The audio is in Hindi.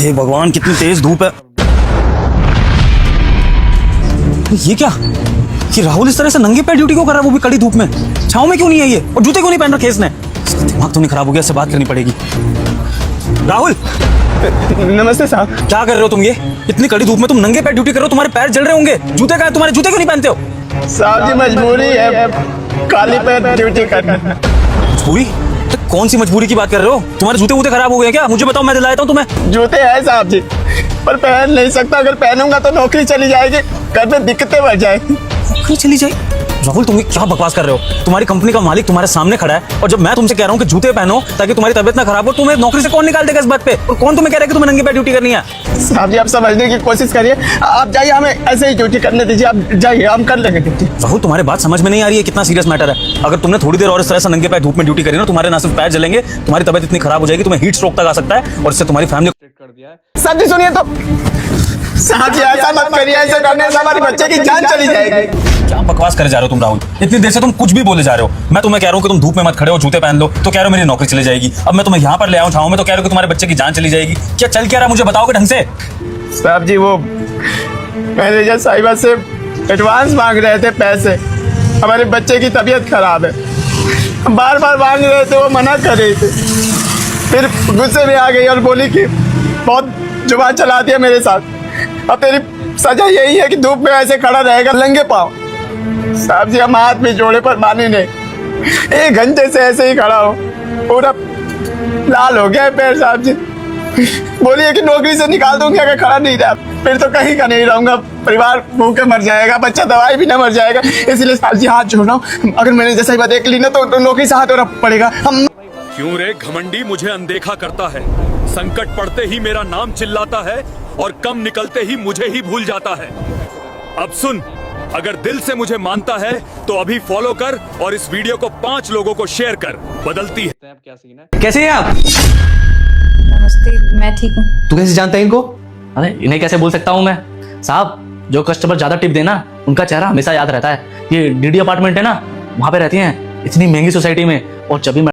हे भगवान, कितनी तेज धूप है। ये क्या, कि राहुल इस तरह से नंगे पैर ड्यूटी क्यों कर रहा है, वो भी कड़ी धूप में? छांव में क्यों नहीं है ये, और जूते क्यों नहीं पहन रखे इसने? इसका दिमाग तो नहीं खराब हो गया? इससे बात करनी पड़ेगी। राहुल, नमस्ते साहब। क्या कर रहे हो तुम? ये इतनी कड़ी धूप में तुम नंगे पैर ड्यूटी कर रहे हो, तुम्हारे पैर जल रहे होंगे। जूते कहाँ हैं तुम्हारे? जूते क्यों नहीं पहनते हो? साहब जी मजबूरी है, काली पैर ड्यूटी करना। मजबूरी? तो कौन सी मजबूरी की बात कर रहे हो? तुम्हारे जूते वूते खराब हो गए क्या? मुझे बताओ, मैं दिला देता हूँ तुम्हें। जूते हैं साहब जी, पर पहन नहीं सकता। अगर पहनूंगा तो नौकरी चली जाएगी, घर में दिक्कतें बढ़ जाएगी। नौकरी चली जाए? राहुल, तुम क्या बकवास कर रहे हो? तुम्हारी कंपनी का मालिक तुम्हारे सामने खड़ा है, और जब मैं तुमसे कह रहा हूँ कि जूते पहनो ताकि तुम्हारी तबीयत ना खराब हो, तुम्हें नौकरी से कौन निकाल देगा इस बात पे? और कौन तुम्हें कह रहा है कि तुम्हें नंगे पैर ड्यूटी करनी है? साहब जी आप समझने की कोशिश करिए, आप जाइए, हमें ऐसे ही ड्यूटी करने दीजिए। आप जाइए, हम कर लेंगे ड्यूटी। राहुल, तुम्हारी बात समझ में नहीं आ रही है, कितना सीरियस मैटर है। अगर तुमने थोड़ी देर और इस तरह से नंगे पैर धूप में ड्यूटी करी ना, तुम्हारे ना सिर्फ पैर जलेंगे, तुम्हारी तबीयत इतनी खराब हो जाएगी, तुम्हें हीट स्ट्रोक तक आ सकता है, और इससे तुम्हारी फैमिली कर दिया है। साहब जी सुनिए तो, साहब जी ऐसा मत करिए, ऐसे करने से हमारे बच्चे की जान चली जाएगी। क्या बकवास करे जा रहे हो तुम राहुल? इतनी देर से तुम कुछ भी बोले जा रहे हो। मैं तुम्हें कह रहा हूँ कि तुम धूप में मत खड़े हो, जूते पहन लो, तो कह रहे हो मेरी नौकरी चली जाएगी। अब मैं तुम्हें यहाँ पर ले आऊँ छाँव में, तो कह रहे हो कि तुम्हारे बच्चे की जान चली जाएगी। क्या चल क्या रहा, मुझे बताओगे ढंग से? साहब जी वो मैनेजर साहिबा से एडवांस मांग रहे थे पैसे, हमारे बच्चे की तबीयत खराब है, बार बार मांग रहे थे, वो मना कर रही थी। फिर गुस्से में आ गई और बोली कि बहुत जुबान चला दिया मेरे साथ, अब तेरी सजा यही है कि धूप में ऐसे खड़ा रहेगा नंगे पाँव। साहब जी हम हाथ में जोड़े पर मानी नहीं, 1 घंटे से ऐसे ही खड़ा हो, पूरा लाल हो गया है पैर। साहब जी बोलिए कि नौकरी से निकाल दूंगी अगर खड़ा नहीं रहा, फिर तो कहीं का नहीं रहूंगा, परिवार भूखे मर जाएगा, बच्चा दवाई भी ना मर जाएगा। इसलिए साहब जी हाथ जोड़ रहा हूँ, अगर मैंने जैसा ही देख ली ना तो नौकरी से हाथ धोना पड़ेगा। हम क्यों रे घमंडी मुझे अनदेखा करता है? संकट पड़ते ही मेरा नाम चिल्लाता है, और कम निकलते ही मुझे ही भूल जाता है। अब सुन, अगर दिल से मुझे मानता है तो अभी फॉलो कर, और इस वीडियो को 5 लोगों को शेयर कर। बदलती है। कैसे हैं आप? नमस्ते, मैं ठीक हूँ। तू कैसे जानता है इनको? अरे इन्हें कैसे बोल सकता हूँ मैं? साहब, जो कस्टमर ज्यादा टिप देना उनका चेहरा हमेशा याद रहता है। ये डीडी अपार्टमेंट है ना, वहाँ पे रहती हैं, इतनी महंगी सोसाइटी में, और जब भी